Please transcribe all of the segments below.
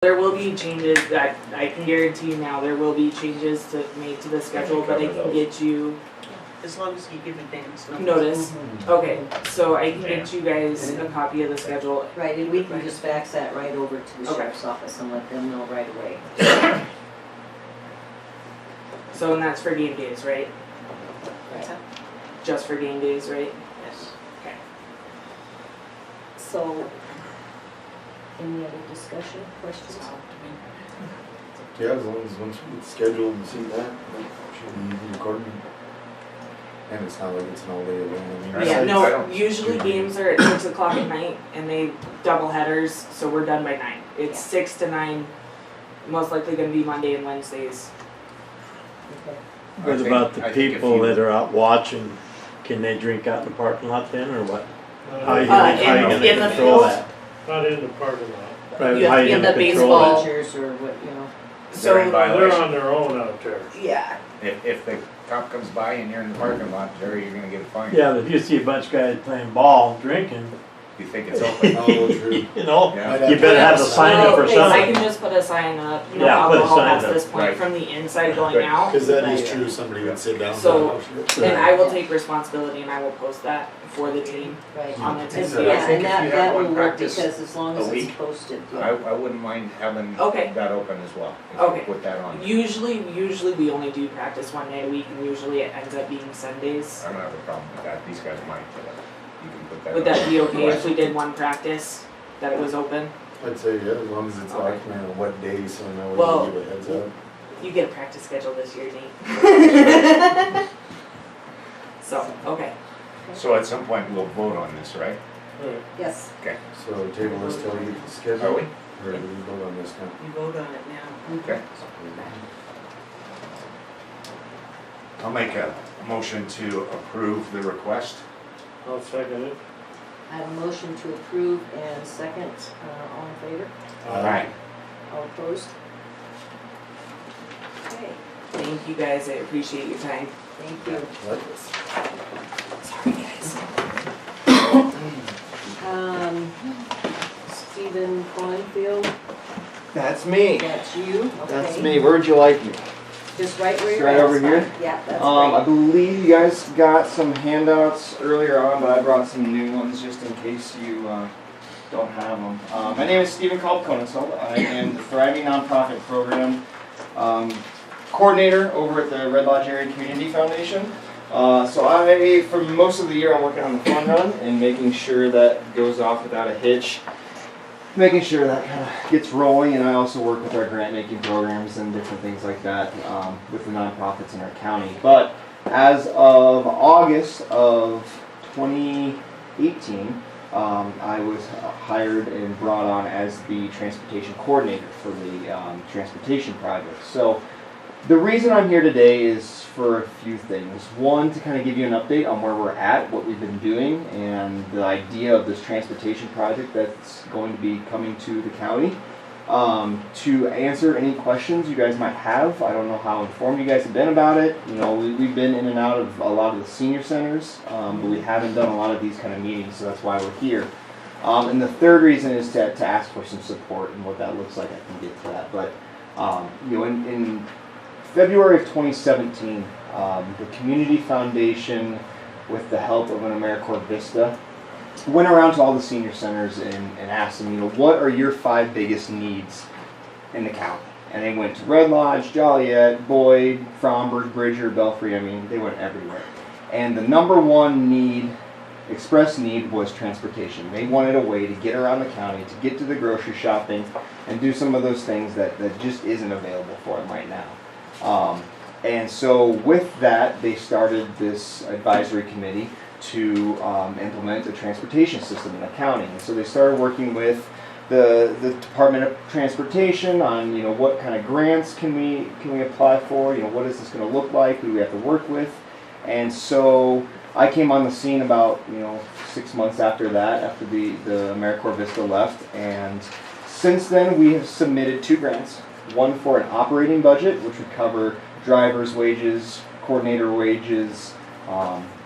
There will be changes that I can guarantee you now. There will be changes made to the schedule, but I can get you As long as you give advance notice. Okay, so I can get you guys a copy of the schedule. Right, and we can just fax that right over to the Okay. sheriff's office and let them know right away. So, and that's for game days, right? Right. Just for game days, right? Yes. Okay. So, any other discussion, questions? Yeah, as long as once we get scheduled and see that, it should be easy recording. And it's not like it's an all day event. I mean, Yeah, I no, don't- usually games are at 6 o'clock at night and they double headers, so we're done by 9. It's Yeah. 6 to 9, most likely gonna be Monday and Wednesdays. Okay. What about the people that are out watching? Can they drink out in the parking lot then, or what? How are you gonna, how you in gonna the control field? that? Not in the parking lot. Right, You how have you in gonna the control baseball. that? Teachers or what, you know. So, They're in violation. They're on their own out there. yeah, If the cop comes by and you're in the parking lot, Jerry, you're gonna get a fine. Yeah, but if you see a bunch of guys playing ball, drinking, You think it's open. Oh, true. you know, Yeah. you better have a sign up or I something. can just put a sign up, no Yeah, put a alcohol sign past up. this point Right. from the inside going Right. out. Cause that is Right. true, somebody would sit down. So- and And I will take responsibility and I will post that for the team Right. on the And, team. So I yeah, think and if that, you that have will one work practice because as long a as it's week, posted, I yeah. wouldn't mind having Okay. that open as well. If you Okay. Put that on. Usually we only do practice one day a week and usually it ends up being Sundays. I don't have a problem with that. These guys might, but you can put that on. Would that be okay if we did one practice, that it was open? I'd say, yeah, as long as it's Okay. documented on what day, so I know Well, when to give a heads up. You get a practice schedule this year, Nate. So, okay. So at some point, we'll vote on this, right? Yes, So table this till we get the schedule. Are we? Or do we vote on this now? You vote on it now. Okay. I'll make a motion to approve the request. I'll second it. I have a motion to approve and second, all in favor? Aye. All opposed? Okay, Thank you guys, I appreciate your time. thank you. Like this. Sorry guys. Stephen Cornfield, That's me. that's you? That's Okay. me. Where'd you like me? Just right where you're Right at. over it's here? fine. Yeah, that's I great. believe you guys got some handouts earlier on, but I brought some new ones just in case you don't have them. My name is Stephen Kalb-Konisel. I am the Thriving Nonprofit Program Coordinator over at the Red Lodge Area Community Foundation. So for most of the year, I'm working on the fun run and making sure that goes off without a hitch. Making sure that kind of gets rolling, and I also work with our grant making programs and different things like that with the nonprofits in our county. But as of August of 2018, I was hired and brought on as the transportation coordinator for the transportation project. So the reason I'm here today is for a few things. One, to kind of give you an update on where we're at, what we've been doing, and the idea of this transportation project that's going to be coming to the county. To answer any questions you guys might have. I don't know how informed you guys have been about it. You know, we've been in and out of a lot of the senior centers, but we haven't done a lot of these kind of meetings, so that's why we're here. And the third reason is to ask for some support, and what that looks like, I can get to that. But you know, in February of 2017, the Community Foundation, with the help of an AmeriCorps Vista, went around to all the senior centers and asked them, you know, what are your 5 biggest needs in the county? And they went to Red Lodge, Joliet, Boyd, Fromberg, Bridger, Belfry. I mean, they went everywhere. And the number one need, express need, was transportation. They wanted a way to get around the county, to get to the grocery shopping, and do some of those things that just isn't available for them right now. And so with that, they started this advisory committee to implement a transportation system in the county. And so they started working with the Department of Transportation on, you know, what kind of grants can we apply for, you know, what is this going to look like, who do we have to work with. And so I came on the scene about, you know, 6 months after that, after the AmeriCorps Vista left. And since then, we have submitted 2 grants. One for an operating budget, which would cover drivers' wages, coordinator wages,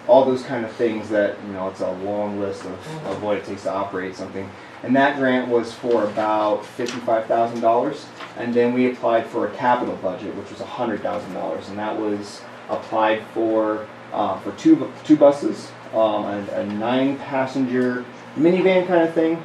all those kind of things that, you know, it's a long list of what it takes to operate something. And that grant was for about $55,000. And then we applied for a capital budget, which was $100,000. And that was applied for two buses, a 9-passenger minivan kind of thing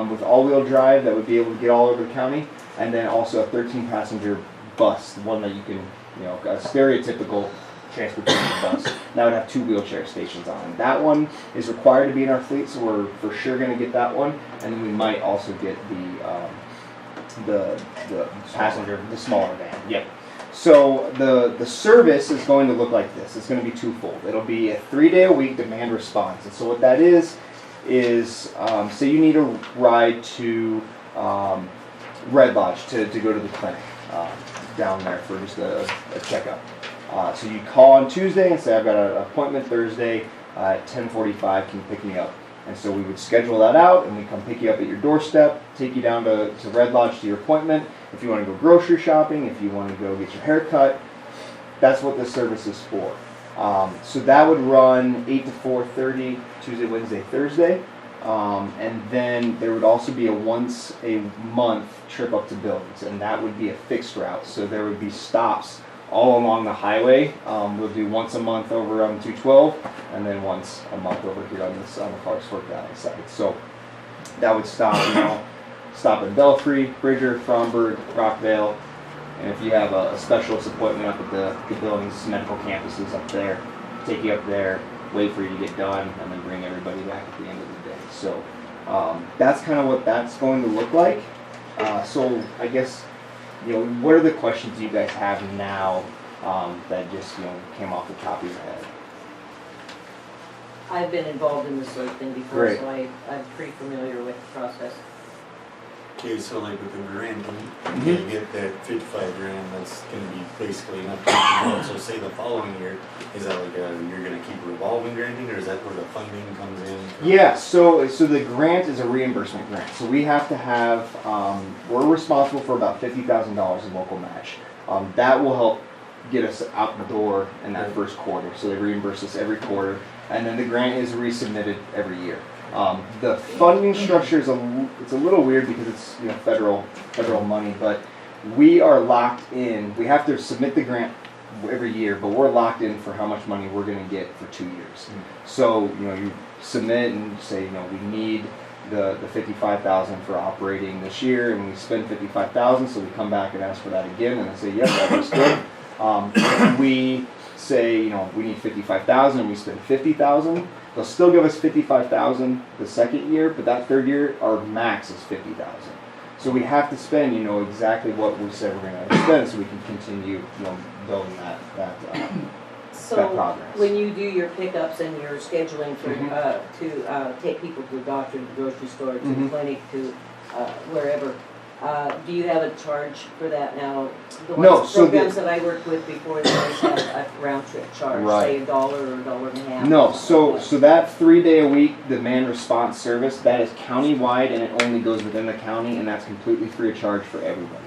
with all-wheel drive that would be able to get all over the county. And then also a 13-passenger bus, one that you can, you know, a stereotypical transportation bus that would have 2 wheelchair stations on it. That one is required to be in our fleet, so we're for sure going to get that one, and then we might also get the passenger, the smaller van. Yep. So the service is going to look like this. It's going to be twofold. It'll be a 3-day-a-week demand response, and so what that is say you need a ride to Red Lodge to go to the clinic down there for just a checkup. So you call on Tuesday and say, I've got an appointment Thursday at 10:45, can you pick me up? And so we would schedule that out, and we come pick you up at your doorstep, take you down to Red Lodge to your appointment. If you want to go grocery shopping, if you want to go get your hair cut, that's what this service is for. So that would run 8 to 4:30, Tuesday, Wednesday, Thursday. And then there would also be a once a month trip up to Billings, and that would be a fixed route. So there would be stops all along the highway. We'll do once a month over on 212, and then once a month over here on the Clarksburg Valley side. So that would stop, you know, stop in Belfry, Bridger, Fromberg, Rockvale, and if you have a specialist appointment up at the Billings medical campuses up there, take you up there, wait for you to get done, and then bring everybody back at the end of the day. So that's kind of what that's going to look like. So I guess, you know, what are the questions you guys have now that just, you know, came off the top of your head? I've been involved in this sort of thing before, Great. so I'm pretty familiar with the process. Okay, so like with the grant, you get that 55 grand, that's gonna be basically enough to keep going. So say the following year, is that like you're gonna keep revolving granting, or is that where the funding comes in? Yeah, so the grant is a reimbursement grant. So we have to have, we're responsible for about $50,000 in local match. That will help get us out the door in that first quarter. So they reimburse us every quarter, and then the grant is resubmitted every year. The funding structure is it's a little weird because it's, you know, federal money, but we are locked in. We have to submit the grant every year, but we're locked in for how much money we're going to get for 2 years. So, you know, you submit and say, you know, we need the $55,000 for operating this year, and we spend $55,000, so we come back and ask for that again, and they say, yep, that looks good. We say, you know, we need $55,000, and we spend $50,000. They'll still give us $55,000 the second year, but that third year, our max is $50,000. So we have to spend, you know, exactly what we said we're going to spend, so we can continue, you know, building that So progress. when you do your pickups and your scheduling for, to take people to the doctor, to the grocery store, to the clinic, to wherever, do you have a charge for that now? The No, so programs that I worked with before, they always have a round trip charge, Right. say $1 or $1.50. No, so that 3-day-a-week demand response service, that is countywide, and it only goes within the county, and that's completely free of charge for everybody.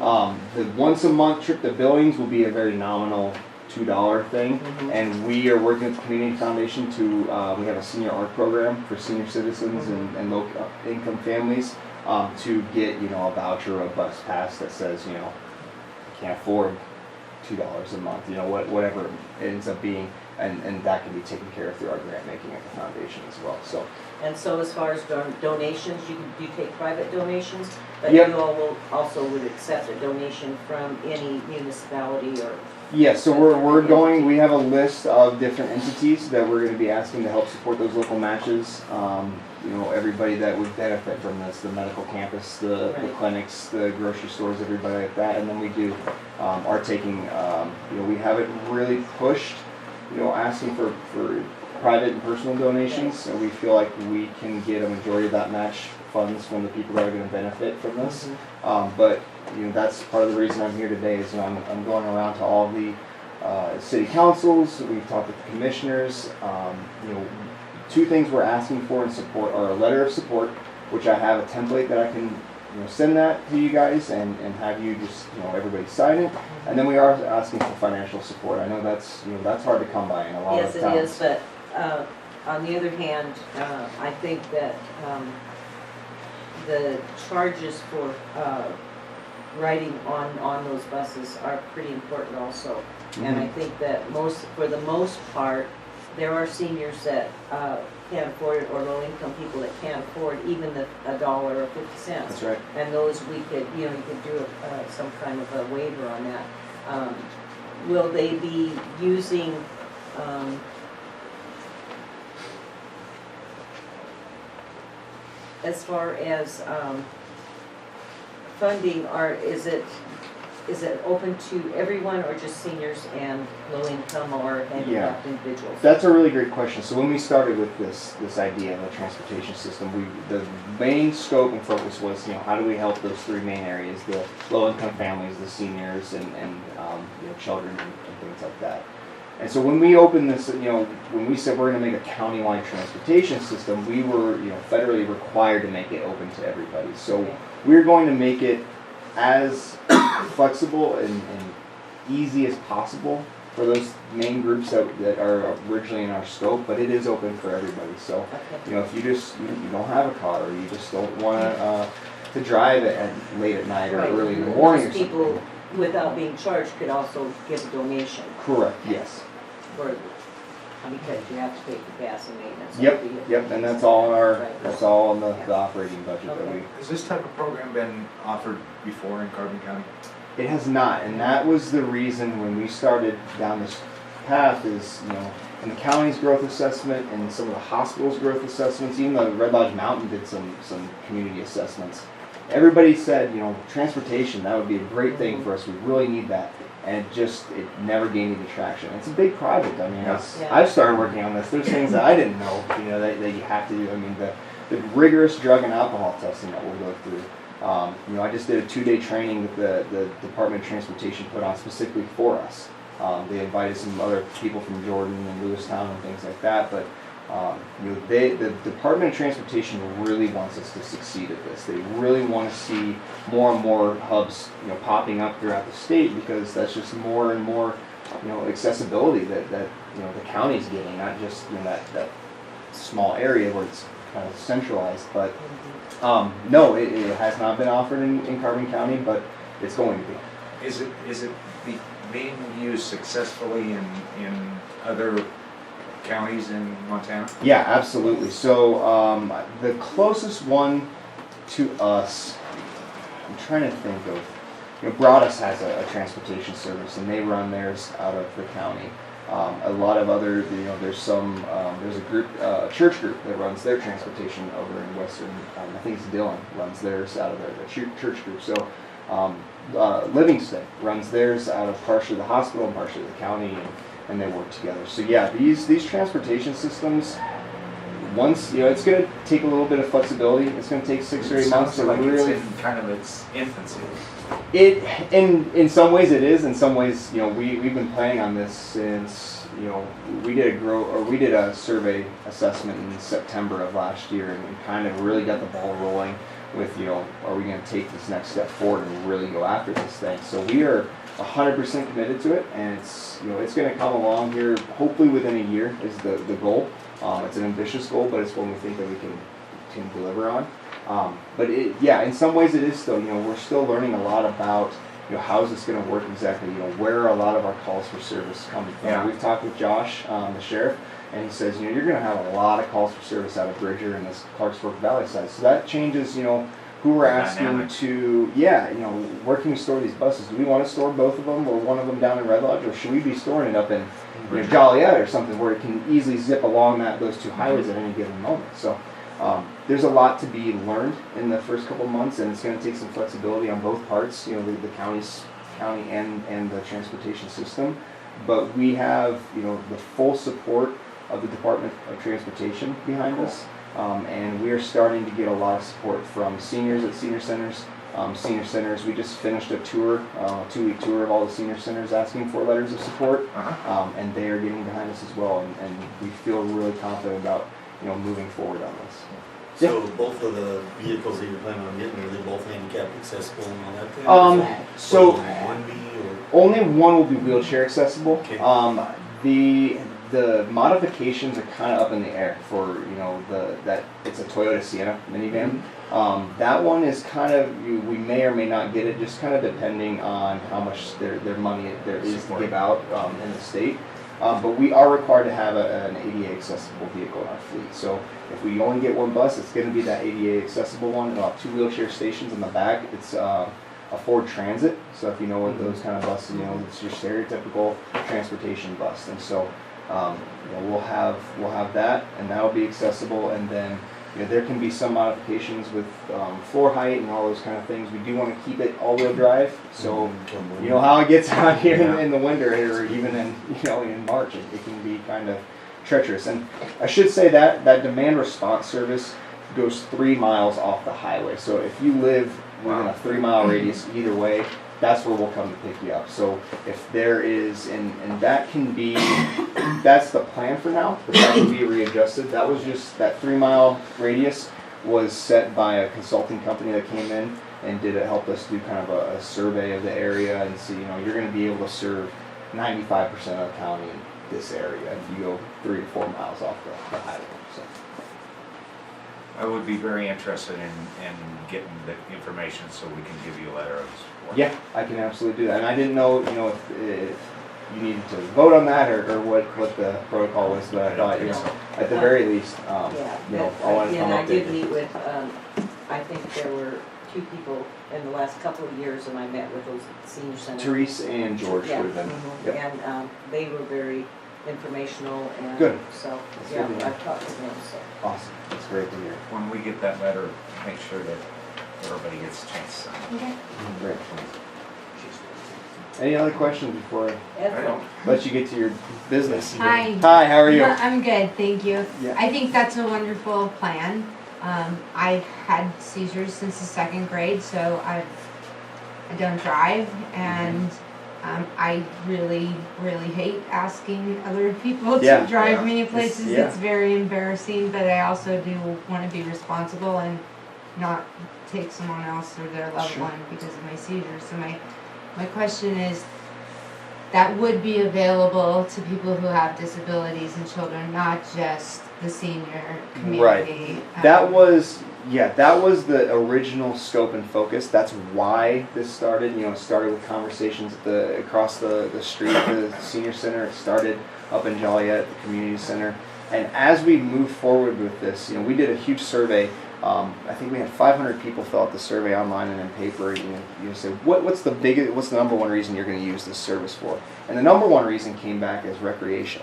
The once a month trip to Billings will be a very nominal $2 thing, and we are working with the Community Foundation to, we have a senior art program for senior citizens and low income families to get, you know, a voucher or a bus pass that says, you know, can't afford $2 a month, you know, whatever it ends up being, and that can be taken care of through our grant making at the foundation as well. So. And so as far as donations, you take private donations, but Yep. you all will also would accept a donation from any municipality or. Yeah, so we have a list of different entities that we're going to be asking to help support those local matches. You know, everybody that would benefit from this, the medical campus, the clinics, the grocery stores, everybody like that. And then we are taking, you know, we haven't really pushed, you know, asking for private and personal donations. And we feel like we can get a majority of that match funds from the people that are going to benefit from this. But you know, that's part of the reason I'm here today is, you know, I'm going around to all the city councils. We've talked with the commissioners. You know, 2 things we're asking for in support are a letter of support, which I have a template that I can, you know, send that to you guys and have you just, you know, everybody sign it. And then we are asking for financial support. I know that's, you know, that's hard to come by in a lot of towns. Yes, it is, but on the other hand, I think that, the charges for, riding on those buses are pretty important also. And I think that for the most part, there are seniors that, can't afford it, or low-income people that can't afford even $1 or 50 cents. That's right. And those we could, you could do some kind of a waiver on that. Will they be using, as far as, funding, is it open to everyone, or just seniors and low-income or handicapped individuals? That's a really great question. So when we started with this idea of a transportation system, the main scope and focus was, how do we help those three main areas: the low-income families, the seniors, and children and things like that. And so when we opened this, when we said we're going to make a countywide transportation system, we were, federally required to make it open to everybody. So we're going to make it as flexible and easy as possible for those main groups that are originally in our scope, but it is open for everybody. So, if you just you don't have a car, or you just don't want to drive it late at night or early in the morning, or something. People without being charged could also give a donation. Correct. Yes. Because you have to pay for gas and maintenance. Yep, and that's all in the operating budget that we. Has this type of program been offered before in Carbon County? It has not, and that was the reason when we started down this path is, in the county's growth assessment and some of the hospital's growth assessments, even the Red Lodge Mountain did some community assessments. Everybody said, transportation, that would be a great thing for us, we really need that. And it never gained any traction. It's a big project. I mean, I've started working on this. There's things that I didn't know, that you have to do. I mean, the rigorous drug and alcohol testing that we'll go through. I just did a 2-day training that the Department of Transportation put on specifically for us. They invited some other people from Jordan and Lewistown and things like that, but the Department of Transportation really wants us to succeed at this. They really want to see more and more hubs, popping up throughout the state, because that's just more and more, accessibility that the county's getting, not just that small area where it's kind of centralized. But no, it has not been offered in Carbon County, but it's going to be. Is it being used successfully in other counties in Montana? Yeah, absolutely. So the closest one to us, I'm trying to think of, Broadus has a transportation service, and they run theirs out of the county. A lot of other, there's a group, a church group that runs their transportation over in Western. I think it's Dillon runs theirs out of the church group. So Livingston runs theirs out of partially the hospital and partially the county, and they work together. So yeah, these transportation systems, once it's going to take a little bit of flexibility. It's going to take 6 or 8 months to really. It's in kind of its infancy. In some ways it is. In some ways, we've been planning on this since we did a survey assessment in September of last year, and kind of really got the ball rolling with are we going to take this next step forward and really go after this thing? So we are 100% committed to it, and it's going to come along here hopefully within a year is the goal. It's an ambitious goal, but it's one we think that we can deliver on. But in some ways it is still, we're still learning a lot about, how is this going to work exactly, where are a lot of our calls for service coming from. Yeah. We've talked with Josh, the sheriff, and he says, you're going to have a lot of calls for service out of Bridger and this Clarks Fork Valley side. So that changes, who we're asking to, where can we store these buses? Do we want to store both of them or one of them down in Red Lodge, or should we be storing it up in Joliet or something where it can easily zip along those two highways at any given moment? So there's a lot to be learned in the first couple months, and it's going to take some flexibility on both parts, the county and the transportation system. But we have, the full support of the Department of Transportation behind us. And we are starting to get a lot of support from seniors at senior centers. We just finished a tour, a 2-week tour of all the senior centers asking for letters of support, and they are getting behind us as well. And we feel really confident about moving forward on this. So both of the vehicles that you're planning on getting, are they both handicap accessible and all that thing? So one be, or? Only one will be wheelchair accessible. Okay. the modifications are kind of up in the air for, you know, that it's a Toyota Sienna minivan. That one is kind of, we may or may not get it, just kind of depending on how much their money there is to give out in the state. But we are required to have an ADA accessible vehicle in our fleet. So if we only get one bus, it's going to be that ADA accessible one. It'll have 2 wheelchair stations in the back. It's a Ford Transit. So if you know what those kind of buses, you know, it's your stereotypical transportation bus. And so you know, we'll have that, and that'll be accessible. And then, you know, there can be some modifications with floor height and all those kind of things. We do want to keep it all-wheel drive, so you know how it gets out here in the winter, or even in, you know, in March, it can be kind of treacherous. And I should say that demand response service goes 3 miles off the highway. So if you live within a 3-mile radius either way, that's where we'll come to pick you up. So if there is, and that can be, that's the plan for now, but that can be readjusted. That was just, that 3-mile radius was set by a consulting company that came in and helped us do kind of a survey of the area and see, you know, you're going to be able to serve 95% of the county in this area if you go 3 to 4 miles off the highway. So. I would be very interested in getting the information so we can give you a letter of support. Yeah, I can absolutely do that. And I didn't know, you know, if you needed to vote on that or what the protocol was, but I thought, you know, at the very least, you know, I wanted to come I update did you. meet with, I think there were 2 people in the last couple of years, and I met with those senior centers. Therese and George Yeah, would have been. mhm. Yep. And they were very informational, and Good. so, That's yeah, good to hear. I've talked to them, so. Awesome. That's great to hear. When we get that letter, make sure that everybody gets a chance to sign. Okay. Great. Any other questions before I don't. I let you get to your business? Hi. Hi, how are you? I'm good, thank you. Yeah. I think that's a wonderful plan. I've had seizures since the 2nd grade, so I don't drive, and I really, really hate asking other people Yeah. to drive Yeah. me places. yeah. It's very embarrassing, but I also do want to be responsible and not take someone else or their loved Sure. one because of my seizures. So my question is, that would be available to people who have disabilities and children, not just the senior community. That was the original scope and focus. That's why this started. You know, it started with conversations across the street at the senior center. It started up in Joliet at the community center. And as we moved forward with this, you know, we did a huge survey. I think we had 500 people fill out the survey online and in paper. You say, what's the number one reason you're going to use this service for? And the number one reason came back as recreation.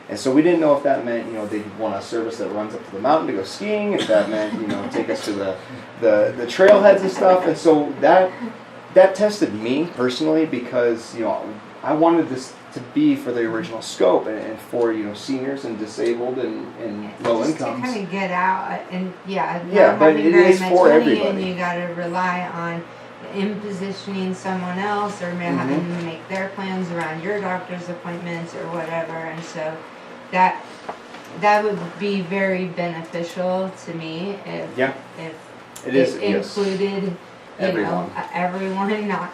And so we didn't know if that meant, you know, they'd want a service that runs up to the mountain to go skiing, if that meant, you know, take us to the trailheads and stuff. And so that tested me personally because, you know, I wanted this to be for the original scope and for, you know, seniors and disabled and low just incomes. to kind of get out and Yeah, not but having it very is much for money, everybody. and you got to rely on impositioning someone else or having to make their plans around your doctor's appointments or whatever, and so that would be very beneficial to me if It is, it yes. included Everyone. everyone, not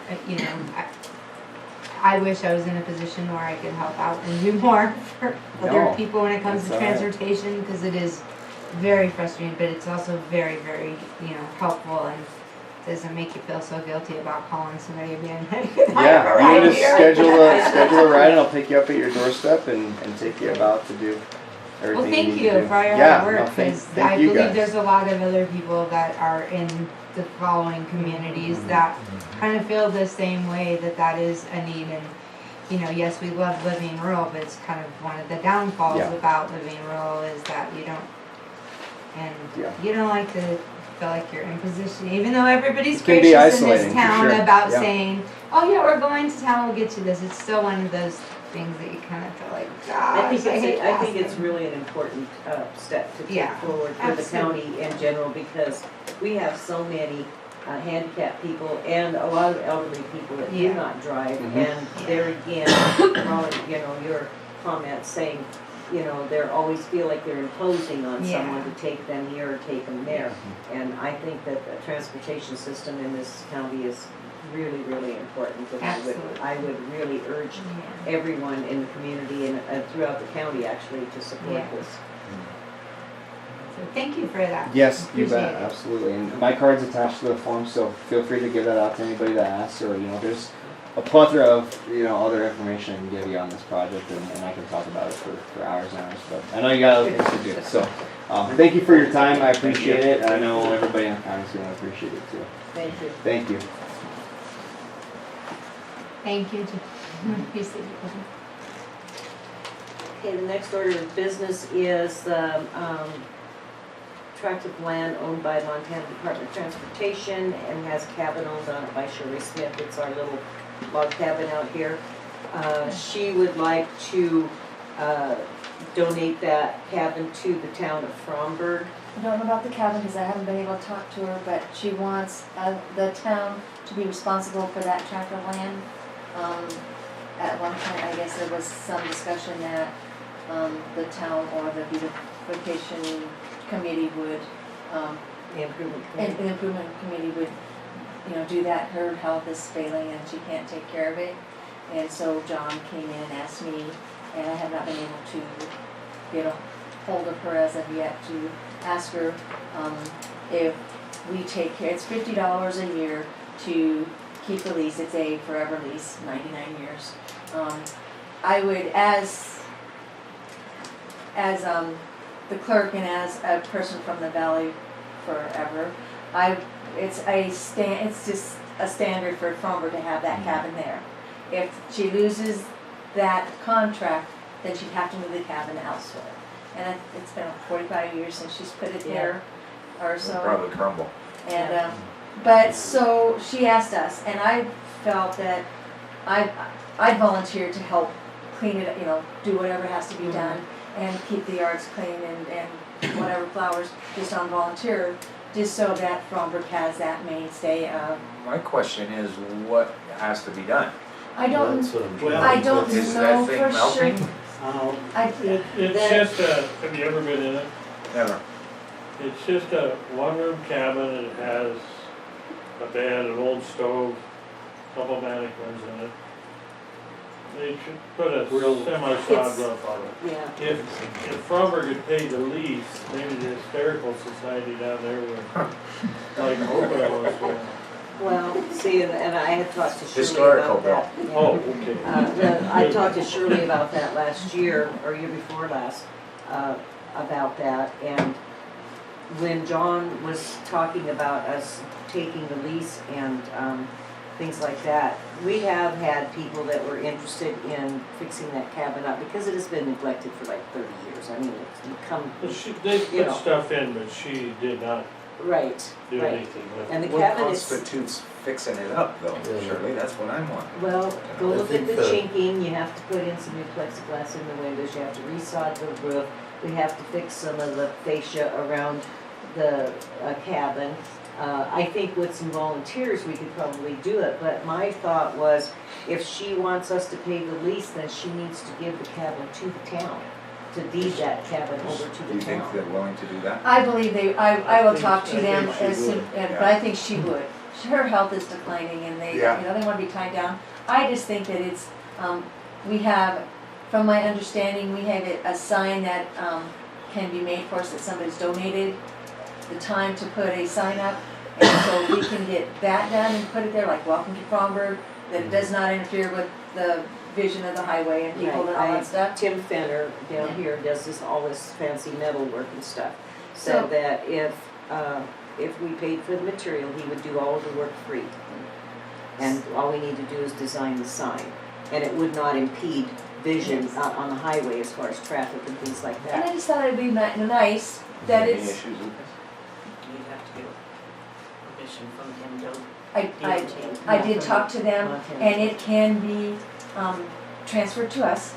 I wish I was in a position where I could help out and do more for other No, people when it comes to that's all right. transportation, because it is very frustrating, but it's also very, very, helpful, and doesn't make you feel so guilty about calling somebody and being like, Yeah, you just schedule a ride and I'll pick you up at your doorstep and take you about to do everything. Well, thank need you to do. for your Yeah, hard work, no, thank because I you believe guys. there's a lot of other people that are in the following communities that kind of feel the same way, that is a need. And yes, we love living rural, but it's kind of one of the downfalls Yeah. about living rural is that you don't like to feel like you're in position, even though everybody's It can be gracious in this isolating, for town sure. about Yeah. saying, oh yeah, we're going to town, we'll get you this. It's still one of those things that you kind of feel like, gosh, I think hate it's asking." really an important step to take Yeah, forward for the absolutely. county in general, because we have so many handicapped people and a lot of elderly people that do Yeah. not drive, Mhm. and there again, probably, your comments saying, they always feel like they're imposing on Yeah. someone to take them here or take them there. And I think that the transportation system in this county is really, really important. And Absolutely. I would really urge everyone in the community and throughout the county actually to support Yeah. this. So thank you for that. Yes, you Appreciate bet, it. absolutely. And my card's attached to the form, so feel free to give that out to anybody that asks, or, there's a plethora of, other information I can give you on this project, and I can talk about it for hours and hours, but I know you got other things to do, so, thank you for your time, I appreciate it, and I know everybody in the county's gonna appreciate it too. Thank you. Thank you. Thank you. Appreciate it. Okay, the next order of business is the tract of land owned by Montana Department of Transportation and has a cabin owned on it by Shirley Smith. It's our little log cabin out here. She would like to donate that cabin to the town of Fromberg. I don't know about the cabin because I haven't been able to talk to her, but she wants the town to be responsible for that tract of land. At one point, I guess there was some discussion that the town or the beautification committee would, The improvement and committee. the improvement committee would, do that. Her health is failing and she can't take care of it. And so John came in and asked me, and I have not been able to get a hold of her as of yet to ask her if we take care. It's $50 a year to keep the lease. It's a forever lease, 99 years. I would, as the clerk and as a person from the valley forever, it's just a standard for Fromberg to have that cabin there. If she loses that contract, then she'd have to move the cabin elsewhere. And it's been 45 years since she's put it there, or so. It'll probably crumble. And, but so she asked us, and I felt that I'd volunteer to help clean it, do whatever has to be done and keep the yards clean and whatever flowers, just on volunteer, just so that Fromberg has that mainstay of. My question is, what has to be done? I don't, That's what I'm Well, I don't Is know that thing for melting? sure. It's That- just have you ever been in it? Never. It's just a one-room cabin and it has a bed, an old stove, couple mannequins in it. They should put a semi-sod It's- roof on it. Yeah. If Fromberg had paid the lease, maybe the Hysterical Society down there would, like Oprah was doing. Well, see, and I had talked to Shirley Historical about that. Oh, okay. I talked to Shirley about that last year, or year before last, about that, and when John was talking about us taking the lease and, things like that, we have had people that were interested in fixing that cabin up, because it has been neglected for like 30 years, I mean, it's become, They You know. put stuff in, but she did not right, do right. anything with it. And the What cabin is, constitutes fixing it up, though, Yeah. Shirley? That's what I'm wondering. well, go I look at think the the- chinking, you have to put in some new plexiglass in the windows, you have to resod the roof, we have to fix some of the fascia around the cabin. I think with some volunteers, we could probably do it, but my thought was, if she wants us to pay the lease, then she needs to give the cabin to the town, to deed that cabin over to Do the you think town. they're willing to do that? I believe I will think- talk to I them think she as soon, would. but Yeah. I think she would. Her health is declining and they, Yeah. they wanna be tied down. I just think that it's, we have, from my understanding, we have a sign that, can be made for us that somebody's donated the time to put a sign up. And so we can get that done and put it there, like welcome to Fromberg, that it does not interfere with the vision of the highway and people and all that stuff. Tim Fenner down Yeah. here does all this fancy metal work and stuff. So- Said that if we paid for the material, he would do all of the work free. And all we need to do is design the sign. And it would not impede vision out on the highway as far as traffic and things like And I that. just thought it'd be nice that Any it's, issues with this? You'd have to get permission from him to. I did talk to them and it can be, transferred to us,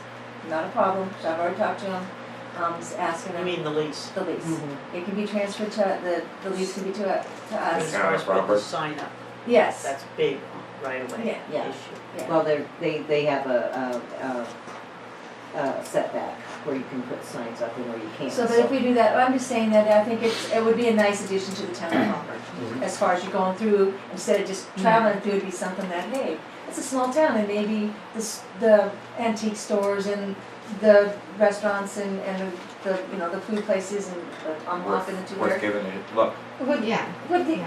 not a problem, so I've already talked to them, just asking I them. mean, the lease. The lease. Mhm. It can be transferred to, the lease can be to As us. far as putting the Robert. sign up, Yes, that's big right away Yeah. Yeah. issue. yeah. Well, they have a setback where you can put signs up and where you can't. So, but if we do that, I'm just saying that I think it would be a nice addition to the town of Concord. As far as you're going through, instead of just traveling through, it'd be something that, hey, it's a small town and maybe the antique stores and the restaurants and the, you know, the food places and the unlock and the two Worth giving it a look. would Yeah.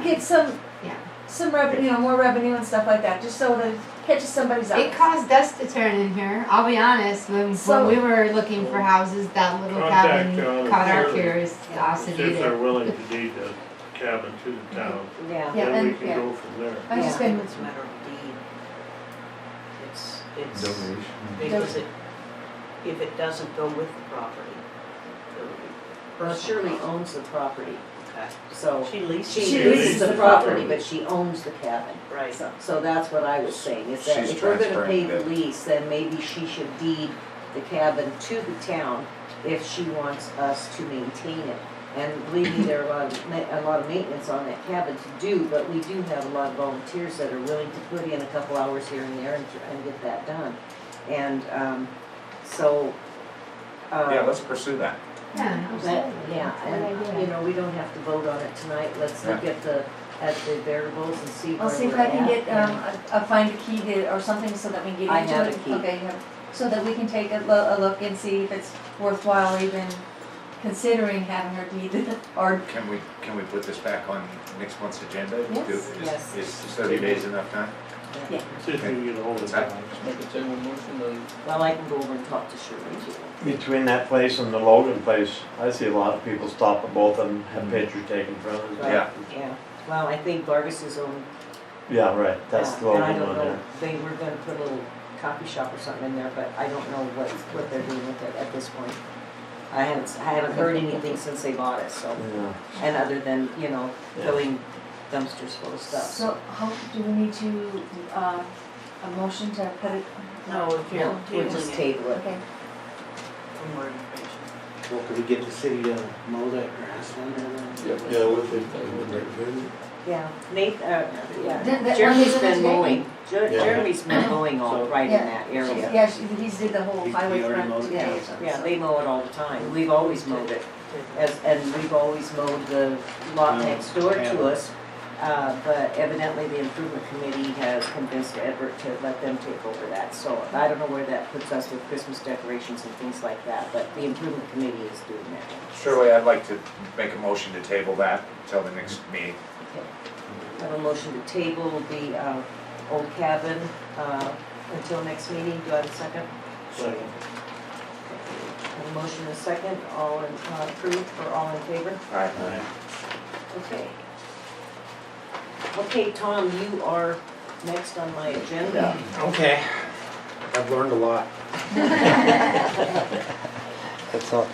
get some Yeah. some revenue, you know, more revenue and stuff like that, just so that it catches somebody's eye. It caused us to turn in here. I'll be honest. When So- we were looking for houses, that little Contact cabin John caught our Shirley. curiosity. See if they're To, willing to deed the cabin to the town, Yeah. Yeah, then we and- can yeah. go from there. I just Yeah. been, It's a matter of deed. It's, Donation. because if it doesn't go with the property, it would be Well, personal Shirley property. owns the property, Okay. so She leases. she She leases leases the the property, property. but she owns the cabin. Right. So that's what I was saying, is that She's if we're gonna pay transferring the the- lease, then maybe she should deed the cabin to the town if she wants us to maintain it. And believe me, there are a lot of maintenance on that cabin to do, but we do have a lot of volunteers that are willing to put in a couple hours here and there and get that done. And, so, Yeah, let's pursue that. yeah, that, absolutely. yeah, Good and, idea. you know, we don't have to vote on it tonight, let's look at the variables and see where I'll see if we're I can at, get, and- find a key to, or something so that we can get I into have it. a key. Okay, you have, so that we can take a look and see if it's worthwhile even considering having her deed, or, Can we put this back on next month's agenda? Yes. Yes. Is 30 days enough time? See if you can get a hold of What's that? John. Make a general motion to Well, I can go over and talk to Shirley too. Between that place and the Logan place, I see a lot of people stop at both of them, have pictures taken from it. Right. Yeah. Yeah, well, I think Vargas's own. Yeah, right, that's the And I Logan don't one know, there. they were gonna put a little coffee shop or something in there, but I don't know what they're doing with it at this point. I haven't heard anything since they bought it, so, Yeah. and other than, you know, Yeah. filling dumpsters full of stuff. so how, do we need to, a motion to put it? No, if you're No, we'll just tabling it table it. Okay, for more information. Well, could we get the city to mow that grass one day? Yeah, what they, Yeah, Nate, yeah, That Jeremy's one been isn't mowing, Yeah. Jeremy's been mowing all right in that area. yeah, he's did the whole He highway already front mowed it today or down. something. Yeah, so- they mow it all the time, we've always mowed it, and we've always mowed the lot No, next door to haven't. us. But evidently the improvement committee has convinced Edward to let them take over that, so I don't know where that puts us with Christmas decorations and things like that, but the improvement committee is doing that. Shirley, I'd like to make a motion to table that until the next meeting. I have a motion to table the, old cabin, until next meeting, do I have a second? Second. Have a motion and a second, all in, approved, or all in favor? Aye. Okay. Okay, Tom, you are next on my agenda. Okay. I've learned a lot. That's all.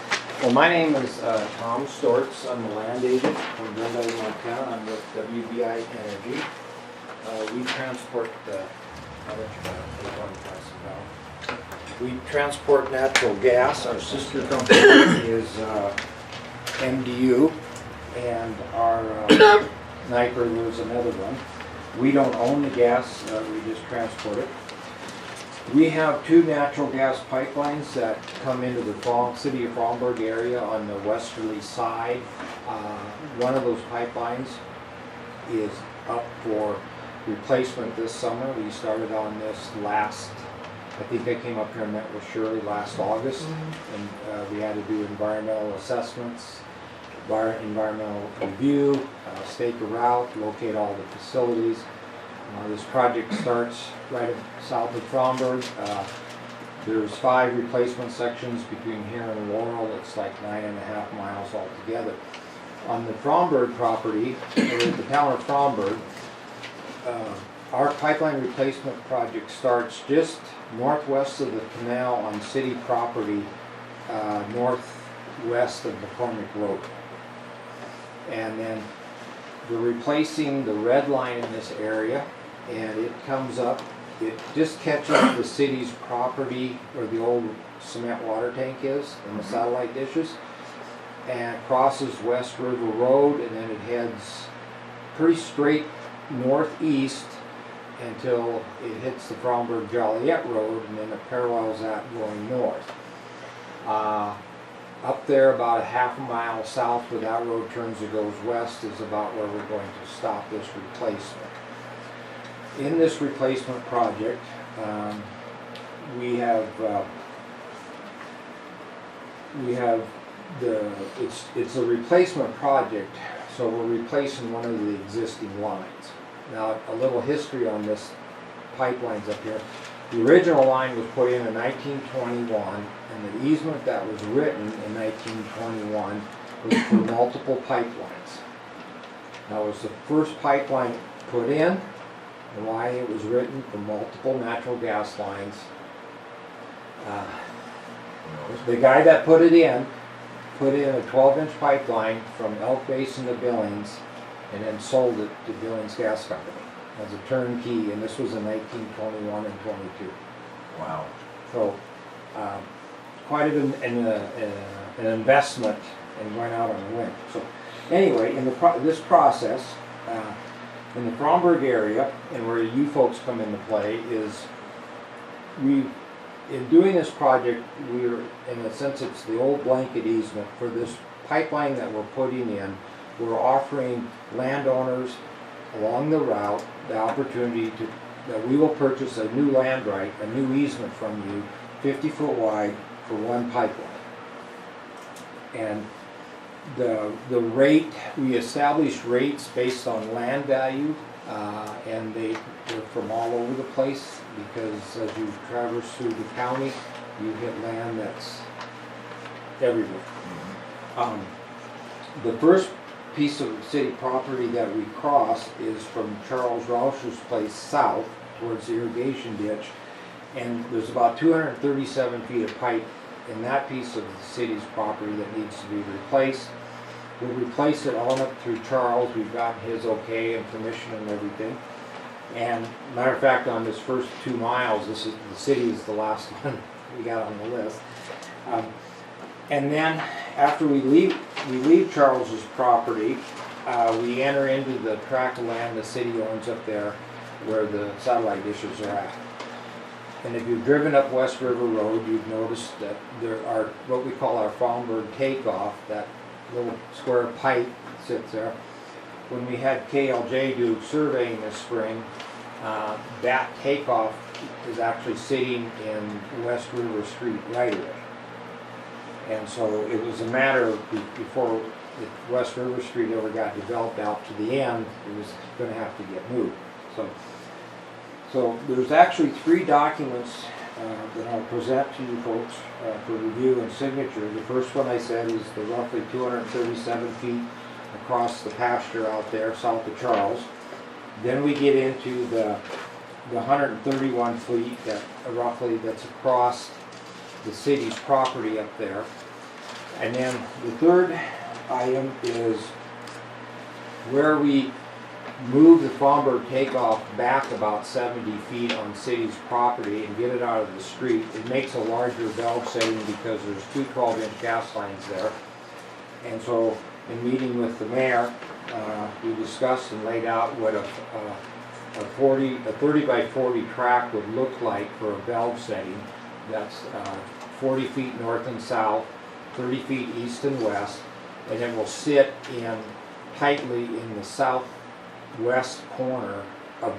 Well, my name is Tom Storts. I'm the land agent from Glendive, Montana. I'm with WBI Energy. We transport, I'll let you take one pass it down. We transport natural gas. Our sister company is MDU, and our Sniper, there's another one. We don't own the gas, we just transport it. We have two natural gas pipelines that come into the city of Fromberg area on the westerly side. One of those pipelines is up for replacement this summer. We started on this I think I came up here and met with Shirley last August, and we had to do environmental assessments, environmental review, stake a route, locate all the facilities. This project starts right south of Fromberg. There's 5 replacement sections between here and Laurel. It's like 9.5 miles altogether. On the Fromberg property, or the town of Fromberg, our pipeline replacement project starts just northwest of the canal on city property, northwest of McCormick Road. And then we're replacing the red line in this area, and it comes up, it just catches the city's property where the old cement water tank is and the satellite dishes, and crosses West River Road, and then it heads pretty straight northeast until it hits the Fromberg Joliet Road, and then it parallels that going north. Up there about a half a mile south where that road turns and goes west is about where we're going to stop this replacement. In this replacement project, we have it's a replacement project, so we're replacing one of the existing lines. Now, a little history on this pipelines up here. The original line was put in 1921, and the easement that was written in 1921 was for multiple pipelines. Now, it was the first pipeline put in, and why it was written for multiple natural gas lines. The guy that put it in put in a 12-inch pipeline from Elk Basin to Billings, and then sold it to Billings Gas Company as a turnkey, and this was in 1921 and 22. Wow. So, quite an investment in going out on a limb. So, anyway, in this process, in the Fromberg area, and where you folks come into play, is in doing this project, we're, in a sense, it's the old blanket easement for this pipeline that we're putting in. We're offering landowners along the route the opportunity that we will purchase a new land right, a new easement from you, 50-foot wide for one pipeline. And the rate, we establish rates based on land value, and they're from all over the place, because as you traverse through the county, you hit land that's everywhere. The first piece of city property that we cross is from Charles Rauscher's place south towards the irrigation ditch, and there's about 237 feet of pipe in that piece of the city's property that needs to be replaced. We'll replace it on up through Charles. We've gotten his okay and permission and everything. And matter of fact, on this first 2 miles, the city is the last one we got on the list. And then after we leave Charles's property, we enter into the tract of land the city owns up there where the satellite dishes are at. And if you've driven up West River Road, you've noticed that there are what we call our Fromberg takeoff, that little square pipe sits there. When we had KLJ do surveying this spring, that takeoff is actually sitting in West River Street right away. And so it was a matter of before West River Street ever got developed out to the end, it was going to have to get moved. So there's actually 3 documents that I'll present to you folks for review and signature. The first one I said is the roughly 237 feet across the pasture out there south of Charles. Then we get into the 131 feet that roughly that's across the city's property up there. And then the third item is where we move the Fromberg takeoff back about 70 feet on city's property and get it out of the street. It makes a larger valve setting because there's 2 12-inch gas lines there. And so in meeting with the mayor, we discussed and laid out what a 30 by 40 track would look like for a valve setting. That's 40 feet north and south, 30 feet east and west, and it will sit tightly in the southwest corner of